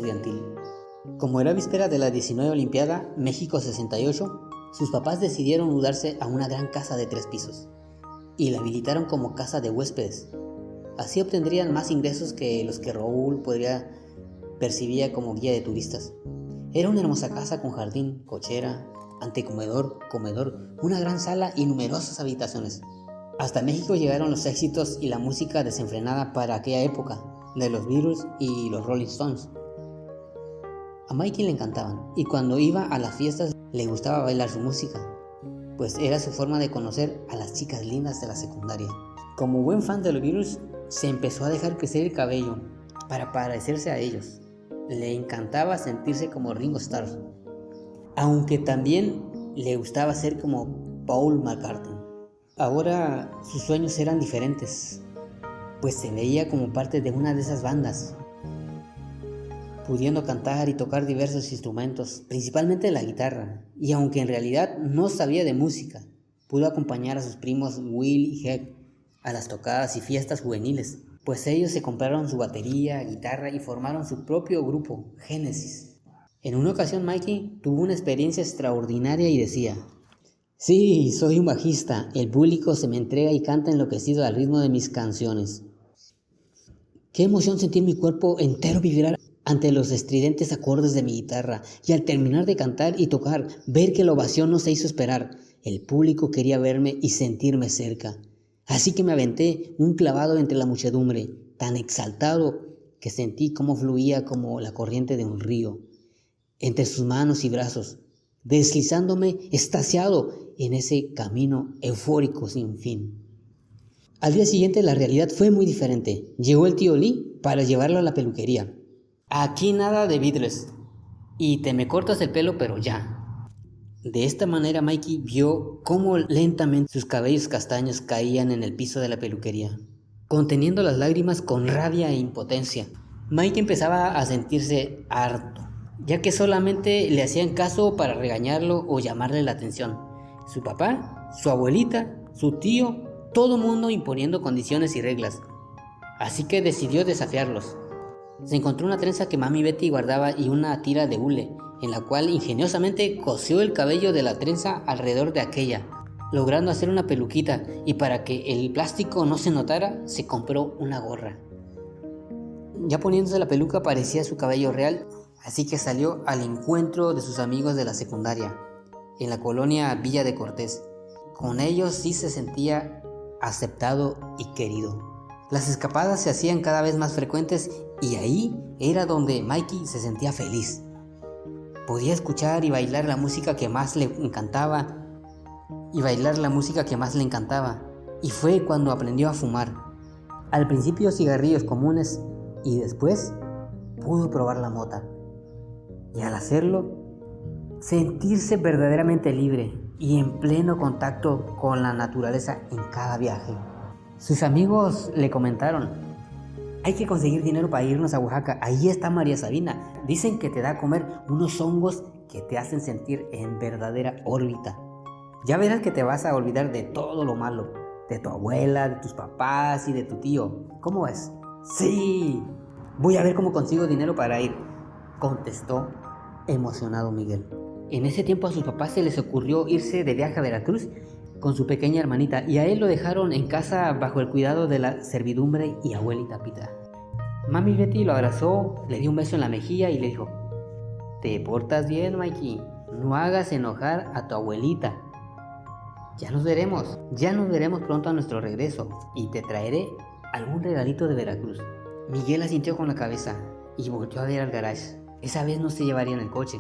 estudiantil. Como era víspera de la 19 Olimpiada México 68, sus papás decidieron mudarse a una gran casa de 3 pisos y la habilitaron como casa de huéspedes. Así obtendrían más ingresos que los que Raúl percibía como guía de turistas. Era una hermosa casa con jardín, cochera, antecomedor, comedor, una gran sala y numerosas habitaciones. Hasta México llegaron los éxitos y la música desenfrenada para aquella época, de los Beatles y los Rolling Stones. A Mikey le encantaban, y cuando iba a las fiestas le gustaba bailar su música, pues era su forma de conocer a las chicas lindas de la secundaria. Como buen fan de los Beatles, se empezó a dejar crecer el cabello para parecerse a ellos. Le encantaba sentirse como Ringo Starr, aunque también le gustaba ser como Paul McCartney. Ahora sus sueños eran diferentes, pues se veía como parte de una de esas bandas, pudiendo cantar y tocar diversos instrumentos, principalmente la guitarra, y aunque en realidad no sabía de música, pudo acompañar a sus primos Will y Heg a las tocadas y fiestas juveniles, pues ellos se compraron su batería, guitarra y formaron su propio grupo, Génesis. En una ocasión Mikey tuvo una experiencia extraordinaria y decía: "Sí, soy un bajista, el público se me entrega y canta enloquecido al ritmo de mis canciones. Qué emoción sentir mi cuerpo entero vibrar ante los estridentes acordes de mi guitarra, y al terminar de cantar y tocar, ver que la ovación no se hizo esperar. El público quería verme y sentirme cerca. Así que me aventé un clavado entre la muchedumbre, tan exaltado que sentí cómo fluía como la corriente de un río, entre sus manos y brazos, deslizándome extasiado en ese camino eufórico sin fin". Al día siguiente la realidad fue muy diferente. Llegó el tío Lee para llevarlo a la peluquería. "Aquí nada de Beatles, y te me cortas el pelo pero ya". De esta manera Mikey vio cómo lentamente sus cabellos castaños caían en el piso de la peluquería, conteniendo las lágrimas con rabia e impotencia. Mikey empezaba a sentirse harto, ya que solamente le hacían caso para regañarlo o llamarle la atención. Su papá, su abuelita, su tío, todo mundo imponiendo condiciones y reglas. Así que decidió desafiarlos. Se encontró una trenza que Mami Betty guardaba y una tira de hule, en la cual ingeniosamente cosió el cabello de la trenza alrededor de aquella, logrando hacer una peluquita, y para que el plástico no se notara, se compró una gorra. Ya poniéndose la peluca parecía su cabello real, así que salió al encuentro de sus amigos de la secundaria, en la colonia Villa de Cortés. Con ellos sí se sentía aceptado y querido. Las escapadas se hacían cada vez más frecuentes y ahí era donde Mikey se sentía feliz. Podía escuchar y bailar la música que más le encantaba, y fue cuando aprendió a fumar. Al principio cigarrillos comunes y después pudo probar la mota. Y al hacerlo, sentirse verdaderamente libre y en pleno contacto con la naturaleza en cada viaje. Sus amigos le comentaron: "Hay que conseguir dinero para irnos a Oaxaca, ahí está María Sabina, dicen que te da a comer unos hongos que te hacen sentir en verdadera órbita. Ya verás que te vas a olvidar de todo lo malo, de tu abuela, de tus papás y de tu tío. ¿Cómo ves?". "Sí, voy a ver cómo consigo dinero para ir", contestó emocionado Miguel. En ese tiempo a sus papás se les ocurrió irse de viaje a Veracruz con su pequeña hermanita, y a él lo dejaron en casa bajo el cuidado de la servidumbre y abuelita Pita. Mami Betty lo abrazó, le dio un beso en la mejilla y le dijo: "Te portas bien, Mikey, no hagas enojar a tu abuelita. Ya nos veremos pronto a nuestro regreso y te traeré algún regalito de Veracruz". Miguel asintió con la cabeza y volteó a ver al garage. Esa vez no se llevarían el coche.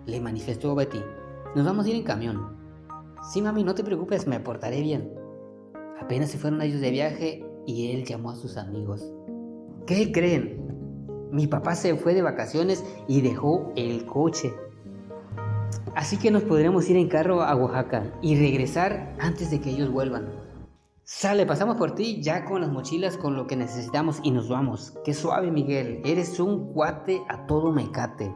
Le manifestó Betty: "Nos vamos a ir en camión". "Sí, mami, no te preocupes, me portaré bien". Apenas se fueron ellos de viaje y él llamó a sus amigos. ¿Qué creen? Mi papá se fue de vacaciones y dejó el coche. Así que nos podremos ir en carro a Oaxaca y regresar antes de que ellos vuelvan. Sale, pasamos por ti ya con las mochilas, con lo que necesitamos y nos vamos. Qué suave, Miguel, eres un cuate a todo mecate.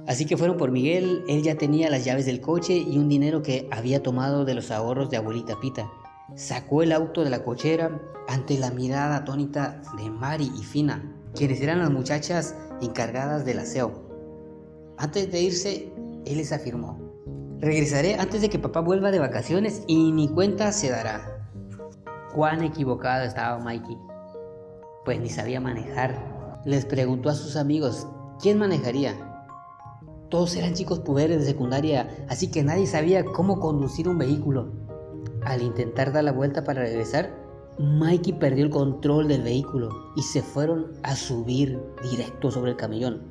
Así que fueron por Miguel. Él ya tenía las llaves del coche y un dinero que había tomado de los ahorros de abuelita Pita. Sacó el auto de la cochera ante la mirada atónita de Mari y Fina. quienes eran las muchachas encargadas del aseo. Antes de irse, él les afirmó: regresaré antes de que papá vuelva de vacaciones y ni cuenta se dará. Cuán equivocado estaba Mikey, pues ni sabía manejar. Les preguntó a sus amigos quién manejaría. Todos eran chicos puberes de secundaria, así que nadie sabía cómo conducir un vehículo. Al intentar dar la vuelta para regresar, Mikey perdió el control del vehículo y se fueron a subir directo sobre el camellón.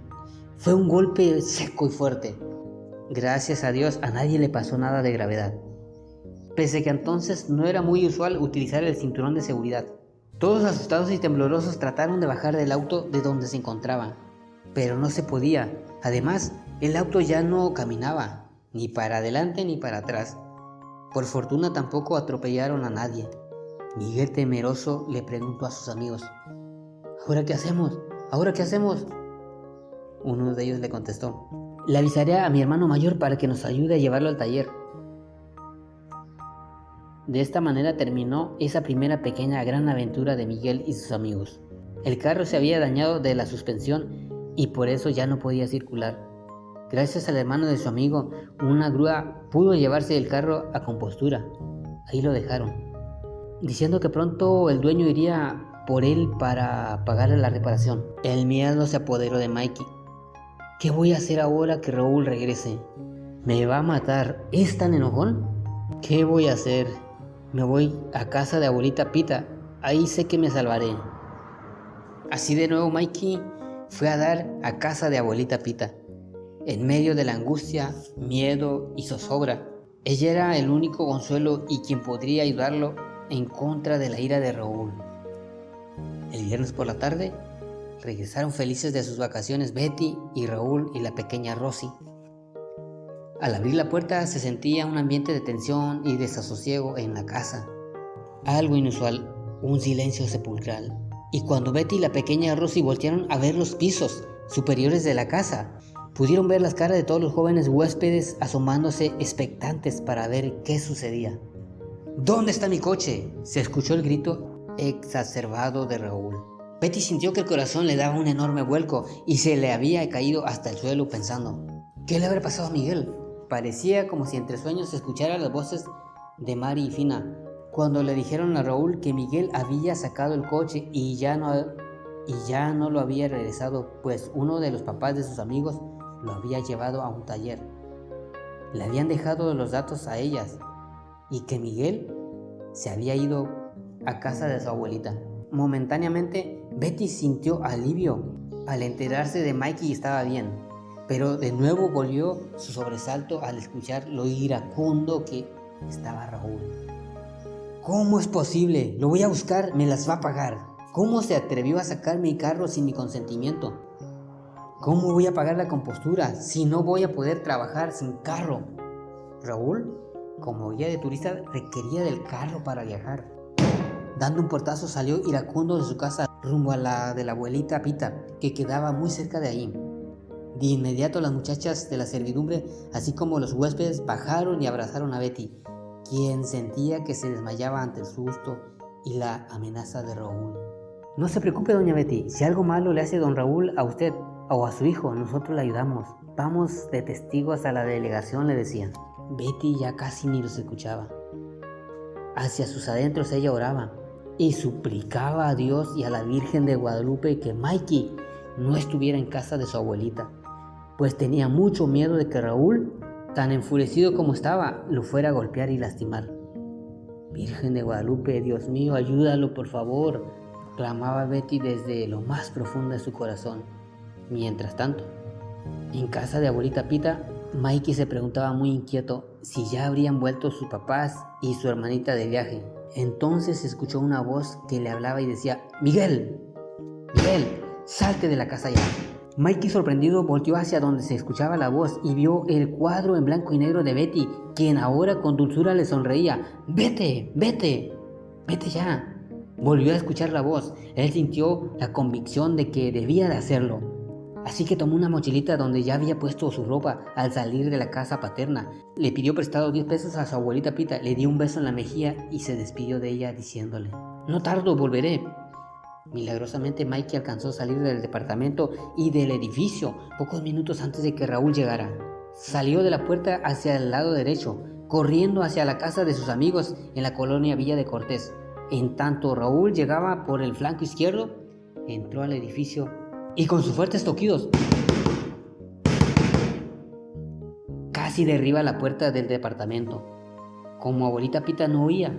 Fue un golpe seco y fuerte. Gracias a Dios a nadie le pasó nada de gravedad, pese que entonces no era muy usual utilizar el cinturón de seguridad. Todos asustados y temblorosos trataron de bajar del auto de donde se encontraban, pero no se podía. Además, el auto ya no caminaba, ni para adelante ni para atrás. Por fortuna tampoco atropellaron a nadie. Miguel, temeroso, le preguntó a sus amigos: ¿ahora qué hacemos? ¿Ahora qué hacemos? Uno de ellos le contestó: le avisaré a mi hermano mayor para que nos ayude a llevarlo al taller. De esta manera terminó esa primera pequeña gran aventura de Miguel y sus amigos. El carro se había dañado de la suspensión y por eso ya no podía circular. Gracias al hermano de su amigo, una grúa pudo llevarse el carro a compostura. Ahí lo dejaron, diciendo que pronto el dueño iría por él para pagarle la reparación. El miedo se apoderó de Mikey. ¿Qué voy a hacer ahora que Raúl regrese? ¿Me va a matar? ¿Es tan enojón? ¿Qué voy a hacer? Me voy a casa de abuelita Pita. Ahí sé que me salvaré. Así de nuevo Mikey fue a dar a casa de abuelita Pita. En medio de la angustia, miedo y zozobra, ella era el único consuelo y quien podría ayudarlo en contra de la ira de Raúl. El viernes por la tarde, regresaron felices de sus vacaciones Betty y Raúl y la pequeña Rosy. Al abrir la puerta se sentía un ambiente de tensión y desasosiego en la casa. Algo inusual, un silencio sepulcral. Y cuando Betty y la pequeña Rosy voltearon a ver los pisos superiores de la casa, pudieron ver las caras de todos los jóvenes huéspedes asomándose expectantes para ver qué sucedía. ¿Dónde está mi coche?, se escuchó el grito exacerbado de Raúl. Betty sintió que el corazón le daba un enorme vuelco y se le había caído hasta el suelo pensando: ¿qué le habrá pasado a Miguel? Parecía como si entre sueños se escuchara las voces de Mari y Fina, cuando le dijeron a Raúl que Miguel había sacado el coche y ya no lo había regresado, pues uno de los papás de sus amigos lo había llevado a un taller. Le habían dejado los datos a ellas y que Miguel se había ido a casa de su abuelita. Momentáneamente, Betty sintió alivio al enterarse de Mikey estaba bien, pero de nuevo volvió su sobresalto al escuchar lo iracundo que estaba Raúl. ¿Cómo es posible? Lo voy a buscar, me las va a pagar. ¿Cómo se atrevió a sacar mi carro sin mi consentimiento? ¿Cómo voy a pagar la compostura si no voy a poder trabajar sin carro? Raúl, como guía de turista, requería del carro para viajar. Dando un portazo salió iracundo de su casa rumbo a la de la abuelita Pita, que quedaba muy cerca de ahí. De inmediato las muchachas de la servidumbre, así como los huéspedes, bajaron y abrazaron a Betty, quien sentía que se desmayaba ante el susto y la amenaza de Raúl. No se preocupe, doña Betty, si algo malo le hace don Raúl a usted o a su hijo, nosotros le ayudamos. Vamos de testigos a la delegación, le decían. Betty ya casi ni los escuchaba. Hacia sus adentros ella oraba y suplicaba a Dios y a la Virgen de Guadalupe que Mikey no estuviera en casa de su abuelita, pues tenía mucho miedo de que Raúl, tan enfurecido como estaba, lo fuera a golpear y lastimar. Virgen de Guadalupe, Dios mío, ayúdalo por favor, clamaba Betty desde lo más profundo de su corazón. Mientras tanto, en casa de abuelita Pita, Mikey se preguntaba muy inquieto si ya habrían vuelto sus papás y su hermanita de viaje. Entonces escuchó una voz que le hablaba y decía: Miguel, salte de la casa ya. Mikey, sorprendido, volteó hacia donde se escuchaba la voz y vio el cuadro en blanco y negro de Betty, quien ahora con dulzura le sonreía. Vete ya. Volvió a escuchar la voz. Él sintió la convicción de que debía de hacerlo. Así que tomó una mochilita donde ya había puesto su ropa al salir de la casa paterna. Le pidió prestado 10 pesos a su abuelita Pita, le dio un beso en la mejilla y se despidió de ella diciéndole: No tardo, volveré. Milagrosamente Mikey alcanzó a salir del departamento y del edificio pocos minutos antes de que Raúl llegara. Salió de la puerta hacia el lado derecho, corriendo hacia la casa de sus amigos en la colonia Villa de Cortés. En tanto Raúl llegaba por el flanco izquierdo, entró al edificio y con sus fuertes toquidos casi derriba la puerta del departamento. Como abuelita Pita no oía,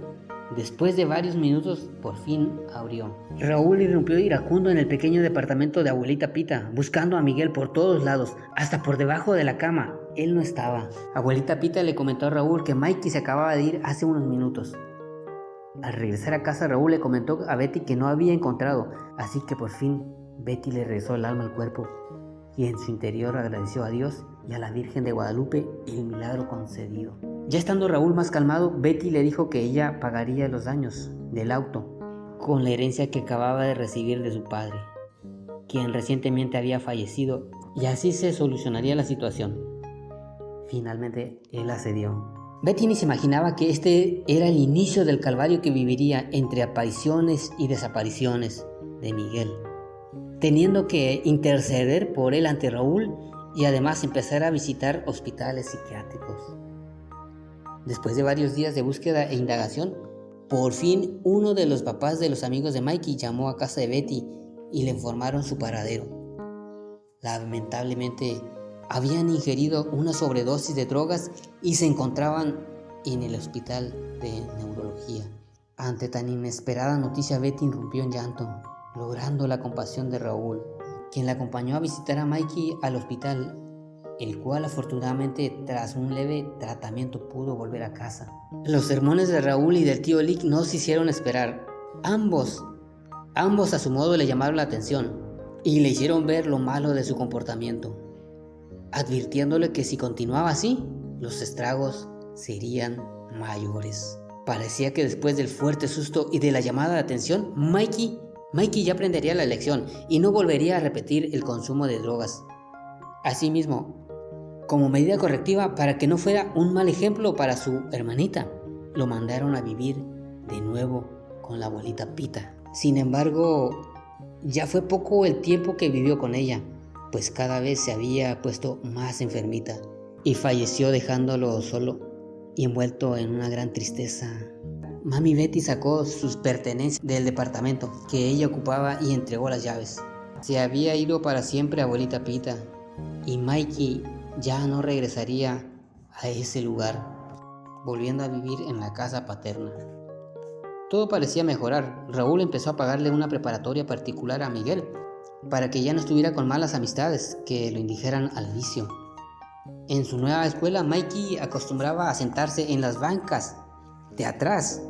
después de varios minutos por fin abrió. Raúl irrumpió iracundo en el pequeño departamento de abuelita Pita, buscando a Miguel por todos lados, hasta por debajo de la cama. Él no estaba. Abuelita Pita le comentó a Raúl que Mikey se acababa de ir hace unos minutos. Al regresar a casa, Raúl le comentó a Betty que no había encontrado, así que por fin Betty le regresó el alma al cuerpo y en su interior agradeció a Dios y a la Virgen de Guadalupe el milagro concedido. Ya estando Raúl más calmado, Betty le dijo que ella pagaría los daños del auto con la herencia que acababa de recibir de su padre, quien recientemente había fallecido, y así se solucionaría la situación. Finalmente, él accedió. Betty ni se imaginaba que este era el inicio del calvario que viviría entre apariciones y desapariciones de Miguel, teniendo que interceder por él ante Raúl y además empezar a visitar hospitales psiquiátricos. Después de varios días de búsqueda e indagación, por fin uno de los papás de los amigos de Mikey llamó a casa de Betty y le informaron su paradero. Lamentablemente, habían ingerido una sobredosis de drogas y se encontraban en el hospital de neurología. Ante tan inesperada noticia, Betty irrumpió en llanto, logrando la compasión de Raúl, quien la acompañó a visitar a Mikey al hospital, el cual afortunadamente tras un leve tratamiento pudo volver a casa. Los sermones de Raúl y del tío Lick no se hicieron esperar. Ambos a su modo le llamaron la atención y le hicieron ver lo malo de su comportamiento, advirtiéndole que si continuaba así, los estragos serían mayores. Parecía que después del fuerte susto y de la llamada de atención, Mikey ya aprendería la lección y no volvería a repetir el consumo de drogas. Asimismo, como medida correctiva para que no fuera un mal ejemplo para su hermanita, lo mandaron a vivir de nuevo con la abuelita Pita. Sin embargo, ya fue poco el tiempo que vivió con ella, pues cada vez se había puesto más enfermita y falleció dejándolo solo y envuelto en una gran tristeza. Mami Betty sacó sus pertenencias del departamento que ella ocupaba y entregó las llaves. Se había ido para siempre abuelita Pita y Mikey ya no regresaría a ese lugar, volviendo a vivir en la casa paterna. Todo parecía mejorar. Raúl empezó a pagarle una preparatoria particular a Miguel para que ya no estuviera con malas amistades que lo indujeran al vicio. En su nueva escuela, Mikey acostumbraba a sentarse en las bancas de atrás,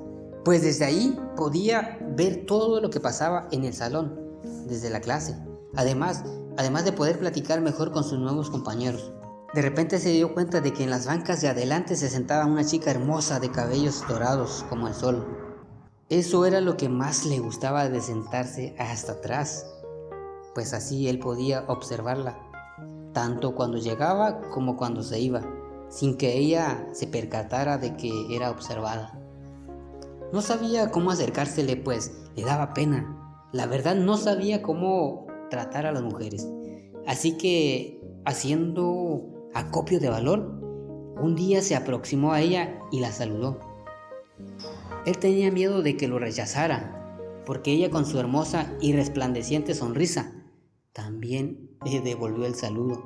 pues desde ahí podía ver todo lo que pasaba en el salón, desde la clase. Además de poder platicar mejor con sus nuevos compañeros. De repente se dio cuenta de que en las bancas de adelante se sentaba una chica hermosa de cabellos dorados como el sol. Eso era lo que más le gustaba de sentarse hasta atrás, pues así él podía observarla, tanto cuando llegaba como cuando se iba, sin que ella se percatara de que era observada. No sabía cómo acercársele, pues le daba pena. La verdad, no sabía cómo tratar a las mujeres. Así que, haciendo acopio de valor, un día se aproximó a ella y la saludó. Él tenía miedo de que lo rechazara, porque ella con su hermosa y resplandeciente sonrisa también le devolvió el saludo.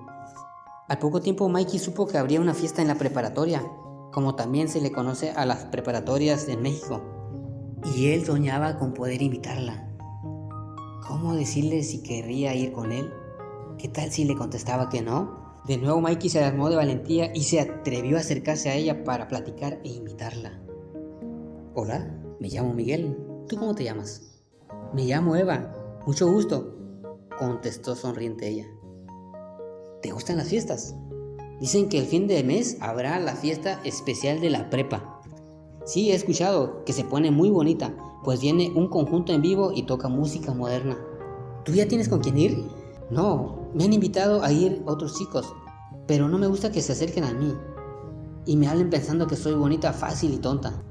Al poco tiempo Mikey supo que habría una fiesta en la preparatoria, como también se le conoce a las preparatorias en México, y él soñaba con poder invitarla. ¿Cómo decirle si querría ir con él? ¿Qué tal si le contestaba que no? De nuevo Mikey se armó de valentía y se atrevió a acercarse a ella para platicar e invitarla. Hola, me llamo Miguel. ¿Tú cómo te llamas? Me llamo Eva. Mucho gusto, contestó sonriente ella. ¿Te gustan las fiestas? Dicen que el fin de mes habrá la fiesta especial de la prepa. Sí, he escuchado que se pone muy bonita, pues viene un conjunto en vivo y toca música moderna. ¿Tú ya tienes con quién ir? No, me han invitado a ir otros chicos, pero no me gusta que se acerquen a mí y me hablen pensando que soy bonita, fácil y tonta.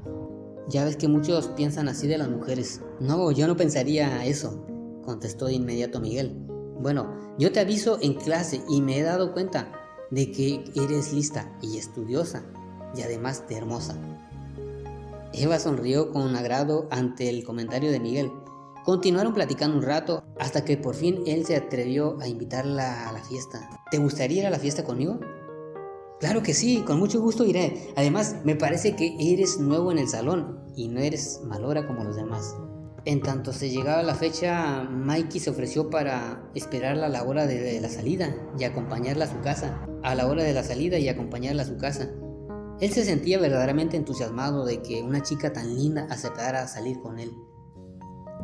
Ya ves que muchos piensan así de las mujeres. No, yo no pensaría eso. contestó de inmediato Miguel. Bueno, yo te aviso en clase y me he dado cuenta de que eres lista y estudiosa y además de hermosa. Eva sonrió con agrado ante el comentario de Miguel. Continuaron platicando un rato hasta que por fin él se atrevió a invitarla a la fiesta. ¿Te gustaría ir a la fiesta conmigo? Claro que sí, con mucho gusto iré. Además, me parece que eres nuevo en el salón y no eres malhora como los demás. En tanto se llegaba la fecha, Mikey se ofreció para esperarla a la hora de la salida y acompañarla a su casa. Él se sentía verdaderamente entusiasmado de que una chica tan linda aceptara salir con él.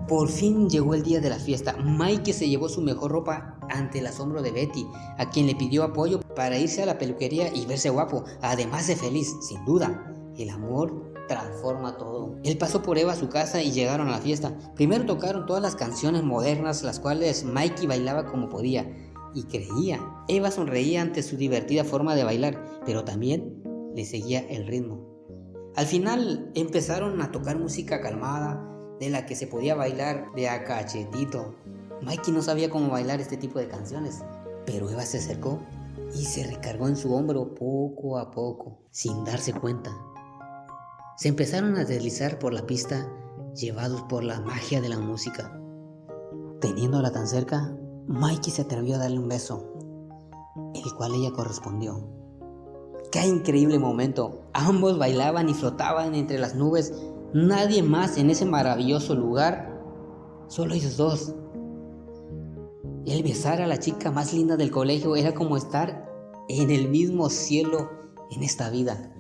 Por fin llegó el día de la fiesta. Mikey se llevó su mejor ropa ante el asombro de Betty, a quien le pidió apoyo para irse a la peluquería y verse guapo, además de feliz, sin duda. El amor transforma todo. Él pasó por Eva a su casa y llegaron a la fiesta. Primero tocaron todas las canciones modernas, las cuales Mikey bailaba como podía y creía. Eva sonreía ante su divertida forma de bailar, pero también le seguía el ritmo. Al final empezaron a tocar música calmada, de la que se podía bailar de a cachetito. Mikey no sabía cómo bailar este tipo de canciones, pero Eva se acercó y se recargó en su hombro poco a poco, sin darse cuenta. Se empezaron a deslizar por la pista, llevados por la magia de la música. Teniéndola tan cerca, Mikey se atrevió a darle un beso, el cual ella correspondió. ¡Qué increíble momento! Ambos bailaban y flotaban entre las nubes. Nadie más en ese maravilloso lugar, solo ellos dos. El besar a la chica más linda del colegio era como estar en el mismo cielo en esta vida.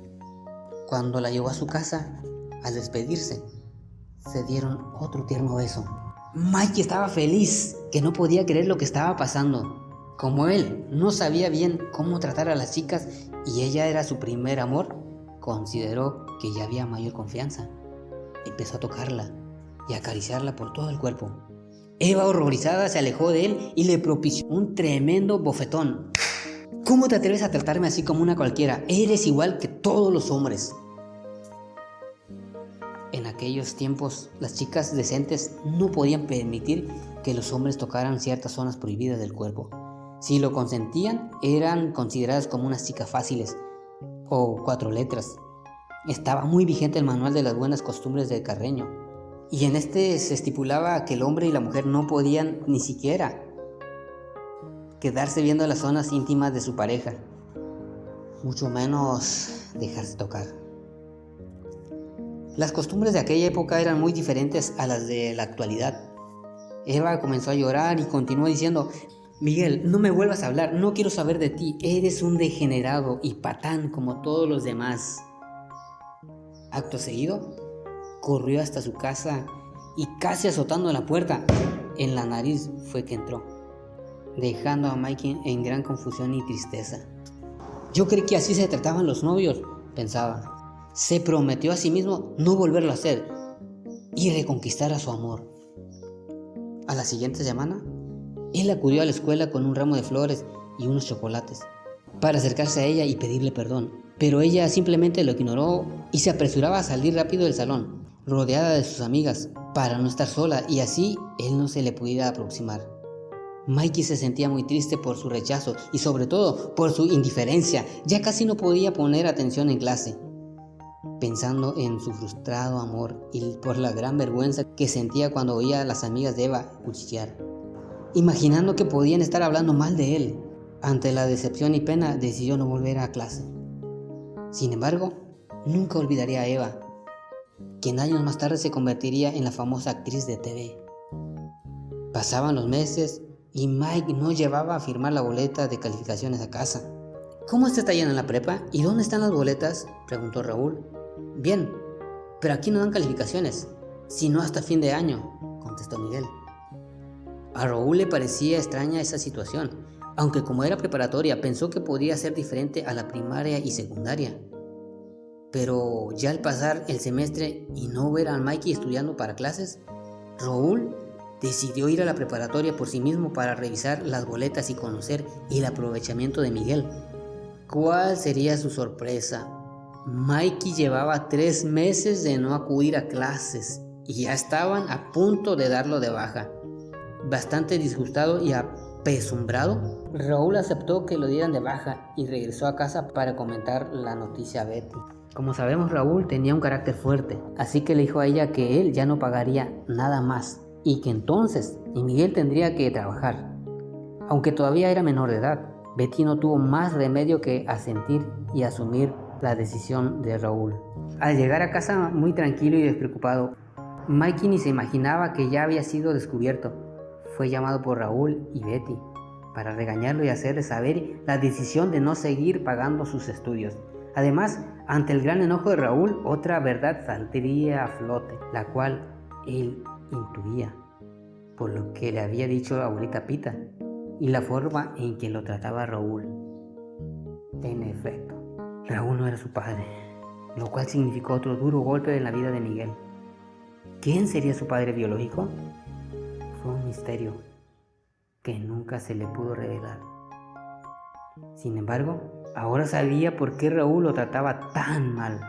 Cuando la llevó a su casa, al despedirse, se dieron otro tierno beso. Mikey estaba feliz, que no podía creer lo que estaba pasando. Como él no sabía bien cómo tratar a las chicas y ella era su primer amor, consideró que ya había mayor confianza. Empezó a tocarla y a acariciarla por todo el cuerpo. Eva, horrorizada, se alejó de él y le propició un tremendo bofetón. ¿Cómo te atreves a tratarme así como una cualquiera? Eres igual que todos los hombres. En aquellos tiempos, las chicas decentes no podían permitir que los hombres tocaran ciertas zonas prohibidas del cuerpo. Si lo consentían, eran consideradas como unas chicas fáciles o 4 letras. Estaba muy vigente el manual de las buenas costumbres de Carreño, y en este se estipulaba que el hombre y la mujer no podían ni siquiera quedarse viendo las zonas íntimas de su pareja, mucho menos dejarse tocar. Las costumbres de aquella época eran muy diferentes a las de la actualidad. Eva comenzó a llorar y continuó diciendo: Miguel, no me vuelvas a hablar, no quiero saber de ti, eres un degenerado y patán como todos los demás. Acto seguido, corrió hasta su casa y casi azotando la puerta, en la nariz fue que entró, dejando a Mikey en gran confusión y tristeza. Yo creí que así se trataban los novios, pensaba. Se prometió a sí mismo no volverlo a hacer y reconquistar a su amor. A la siguiente semana, él acudió a la escuela con un ramo de flores y unos chocolates para acercarse a ella y pedirle perdón, pero ella simplemente lo ignoró y se apresuraba a salir rápido del salón, rodeada de sus amigas, para no estar sola y así él no se le pudiera aproximar. Mikey se sentía muy triste por su rechazo y sobre todo por su indiferencia. Ya casi no podía poner atención en clase, pensando en su frustrado amor y por la gran vergüenza que sentía cuando oía a las amigas de Eva cuchichear, imaginando que podían estar hablando mal de él. Ante la decepción y pena, decidió no volver a clase. Sin embargo, nunca olvidaría a Eva, quien años más tarde se convertiría en la famosa actriz de TV. Pasaban los meses y Mike no llevaba a firmar la boleta de calificaciones a casa. ¿Cómo está yendo en la prepa? ¿Y dónde están las boletas?, preguntó Raúl. Bien, pero aquí no dan calificaciones, sino hasta fin de año, contestó Miguel. A Raúl le parecía extraña esa situación, aunque como era preparatoria pensó que podría ser diferente a la primaria y secundaria. Pero ya al pasar el semestre y no ver a Mikey estudiando para clases, Raúl decidió ir a la preparatoria por sí mismo para revisar las boletas y conocer el aprovechamiento de Miguel. ¿Cuál sería su sorpresa? Mikey llevaba 3 meses de no acudir a clases y ya estaban a punto de darlo de baja. Bastante disgustado y apesumbrado, Raúl aceptó que lo dieran de baja y regresó a casa para comentar la noticia a Betty. Como sabemos, Raúl tenía un carácter fuerte, así que le dijo a ella que él ya no pagaría nada más y que entonces Miguel tendría que trabajar. Aunque todavía era menor de edad, Betty no tuvo más remedio que asentir y asumir la decisión de Raúl. Al llegar a casa muy tranquilo y despreocupado, Mikey ni se imaginaba que ya había sido descubierto. Fue llamado por Raúl y Betty para regañarlo y hacerle saber la decisión de no seguir pagando sus estudios. Además, ante el gran enojo de Raúl, otra verdad saldría a flote, la cual él intuía, por lo que le había dicho a abuelita Pita y la forma en que lo trataba Raúl. En efecto, Raúl no era su padre, lo cual significó otro duro golpe en la vida de Miguel. ¿Quién sería su padre biológico? Fue un misterio que nunca se le pudo revelar. Sin embargo, ahora sabía por qué Raúl lo trataba tan mal.